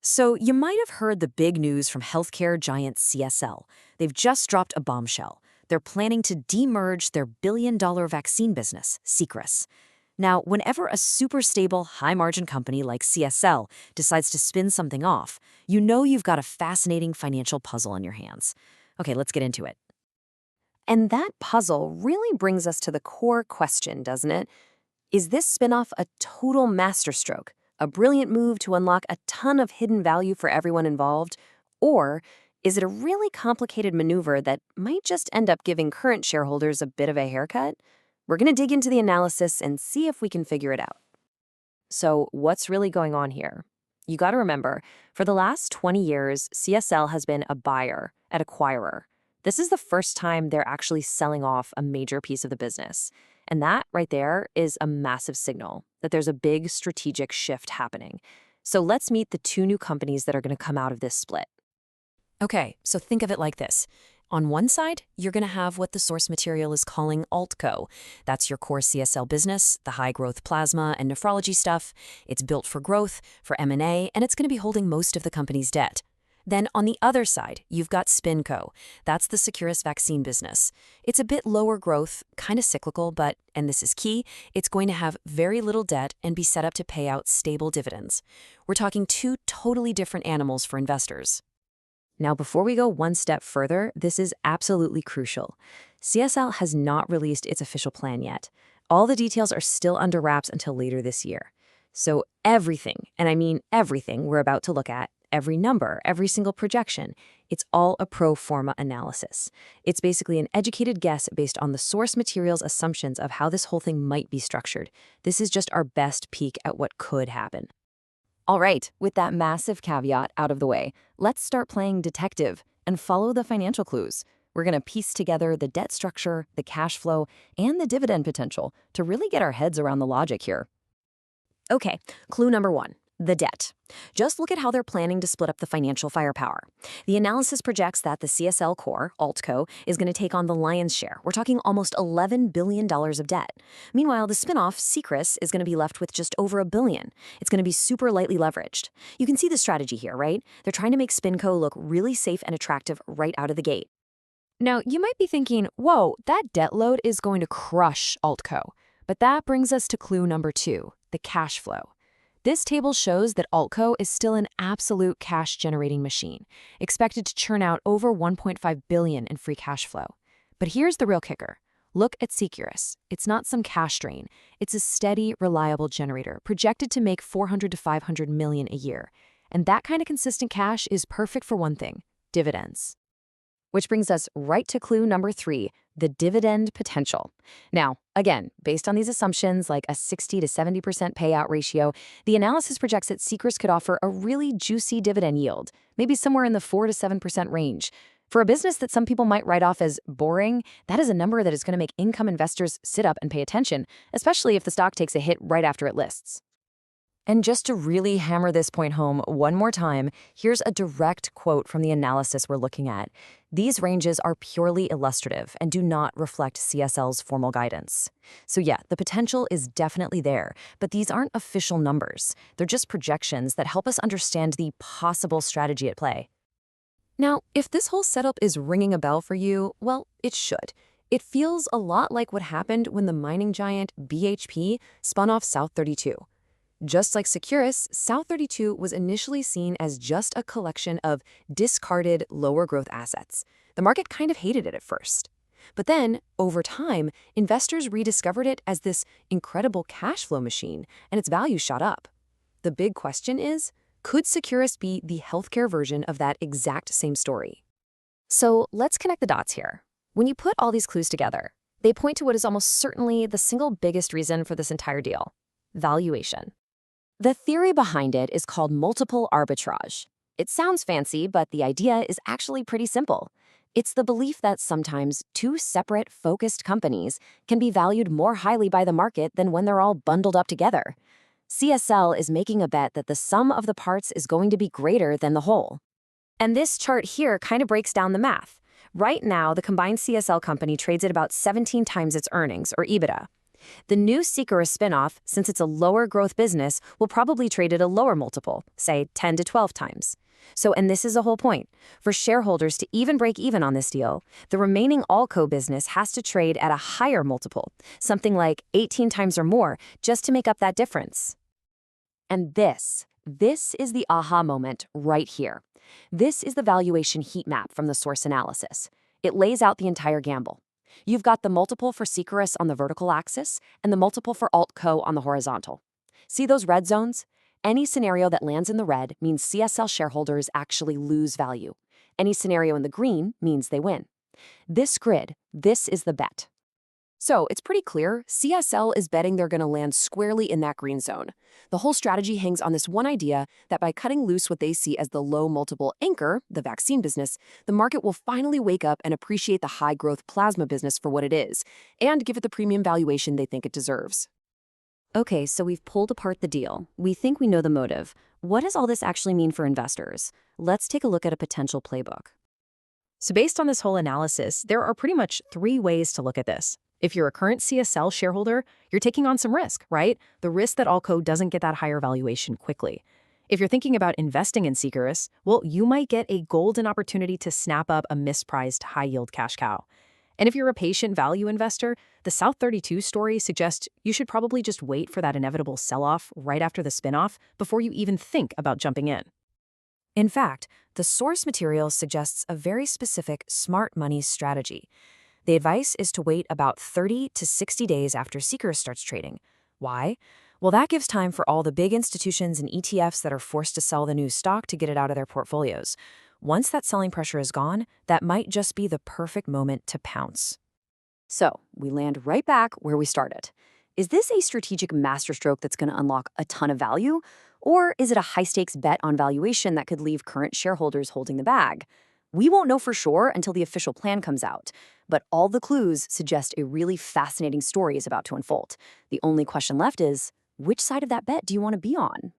So, you might have heard the big news from healthcare giant CSL. They've just dropped a bombshell. They're planning to demerge their billion-dollar vaccine business, Seqirus. Now, whenever a super stable, high-margin company like CSL decides to spin something off, you know you've got a fascinating financial puzzle in your hands. Okay, let's get into it. And that puzzle really brings us to the core question, doesn't it? Is this spinoff a total masterstroke, a brilliant move to unlock a ton of hidden value for everyone involved? Or is it a really complicated maneuver that might just end up giving current shareholders a bit of a haircut? We're going to dig into the analysis and see if we can figure it out. So, what's really going on here? You got to remember, for the last 20 years, CSL has been a buyer, an acquirer. This is the first time they're actually selling off a major piece of the business. And that right there is a massive signal that there's a big strategic shift happening. So let's meet the two new companies that are going to come out of this split. Okay, so think of it like this. On one side, you're going to have what the source material is calling AltCo. That's your core CSL business, the high-growth plasma and nephrology stuff. It's built for growth, for M&A, and it's going to be holding most of the company's debt. Then on the other side, you've got SpinCo. That's the Seqirus vaccine business. It's a bit lower growth, kind of cyclical, but, and this is key, it's going to have very little debt and be set up to pay out stable dividends. We're talking two totally different animals for investors. Now, before we go one step further, this is absolutely crucial. CSL has not released its official plan yet. All the details are still under wraps until later this year. So everything, and I mean everything we're about to look at, every number, every single projection, it's all a pro forma analysis. It's basically an educated guess based on the source material's assumptions of how this whole thing might be structured. This is just our best peek at what could happen. All right, with that massive caveat out of the way, let's start playing detective and follow the financial clues. We're going to piece together the debt structure, the cash flow, and the dividend potential to really get our heads around the logic here. Okay, clue number one. The debt. Just look at how they're planning to split up the financial firepower. The analysis projects that the CSL core, AltCo, is going to take on the lion's share. We're talking almost $11 billion of debt. Meanwhile, the spinoff, Seqirus, is going to be left with just over $1 billion. It's going to be super lightly leveraged. You can see the strategy here, right? They're trying to make SpinCo look really safe and attractive right out of the gate. Now, you might be thinking, whoa, that debt load is going to crush AltCo. But that brings us to clue number two, the cash flow. This table shows that AltCo is still an absolute cash-generating machine, expected to churn out over $1.5 billion in free cash flow. But here's the real kicker. Look at Seqirus. It's not some cash drain. It's a steady, reliable generator, projected to make $400 to $500 million a year. And that kind of consistent cash is perfect for one thing, dividends. Which brings us right to clue number three, the dividend potential. Now, again, based on these assumptions like a 60 to 70% payout ratio, the analysis projects that Seqirus could offer a really juicy dividend yield, maybe somewhere in the 4 to 7% range. For a business that some people might write off as boring, that is a number that is going to make income investors sit up and pay attention, especially if the stock takes a hit right after it lists. And just to really hammer this point home one more time, here's a direct quote from the analysis we're looking at. These ranges are purely illustrative and do not reflect CSL's formal guidance. So yeah, the potential is definitely there, but these aren't official numbers. They're just projections that help us understand the possible strategy at play. Now, if this whole setup is ringing a bell for you, well, it should. It feels a lot like what happened when the mining giant BHP spun off South32. Just like Seqirus, South32 was initially seen as just a collection of discarded lower-growth assets. The market kind of hated it at first. But then, over time, investors rediscovered it as this incredible cash flow machine, and its value shot up. The big question is, could Seqirus be the healthcare version of that exact same story? So let's connect the dots here. When you put all these clues together, they point to what is almost certainly the single biggest reason for this entire deal: valuation. The theory behind it is called multiple arbitrage. It sounds fancy, but the idea is actually pretty simple. It's the belief that sometimes two separate, focused companies can be valued more highly by the market than when they're all bundled up together. CSL is making a bet that the sum of the parts is going to be greater than the whole. And this chart here kind of breaks down the math. Right now, the combined CSL company trades at about 17 times its earnings, or EBITDA. The new Seqirus spinoff, since it's a lower growth business, will probably trade at a lower multiple, say 10 to 12 times. So, and this is the whole point. For shareholders to even break even on this deal, the remaining Allco business has to trade at a higher multiple, something like 18 times or more, just to make up that difference. And this is the aha moment right here. This is the valuation heat map from the source analysis. It lays out the entire gamble. You've got the multiple for Seqirus on the vertical axis and the multiple for Altco on the horizontal. See those red zones? Any scenario that lands in the red means CSL shareholders actually lose value. Any scenario in the green means they win. This grid, this is the bet. So it's pretty clear CSL is betting they're going to land squarely in that green zone. The whole strategy hangs on this one idea that by cutting loose what they see as the low multiple anchor, the vaccine business, the market will finally wake up and appreciate the high-growth plasma business for what it is, and give it the premium valuation they think it deserves. Okay, so we've pulled apart the deal. We think we know the motive. What does all this actually mean for investors? Let's take a look at a potential playbook. So based on this whole analysis, there are pretty much 3 ways to look at this. If you're a current CSL shareholder, you're taking on some risk, right? The risk that Allco doesn't get that higher valuation quickly. If you're thinking about investing in Seqirus, well, you might get a golden opportunity to snap up a mispriced high-yield cash cow. And if you're a patient value investor, the South 32 story suggests you should probably just wait for that inevitable sell-off right after the spinoff before you even think about jumping in. In fact, the source material suggests a very specific smart money strategy. The advice is to wait about 30 to 60 days after Seqirus starts trading. Why? Well, that gives time for all the big institutions and ETFs that are forced to sell the new stock to get it out of their portfolios. Once that selling pressure is gone, that might just be the perfect moment to pounce. So, we land right back where we started. Is this a strategic masterstroke that's going to unlock a ton of value? Or is it a high-stakes bet on valuation that could leave current shareholders holding the bag? We won't know for sure until the official plan comes out, but all the clues suggest a really fascinating story is about to unfold. The only question left is, which side of that bet do you want to be on?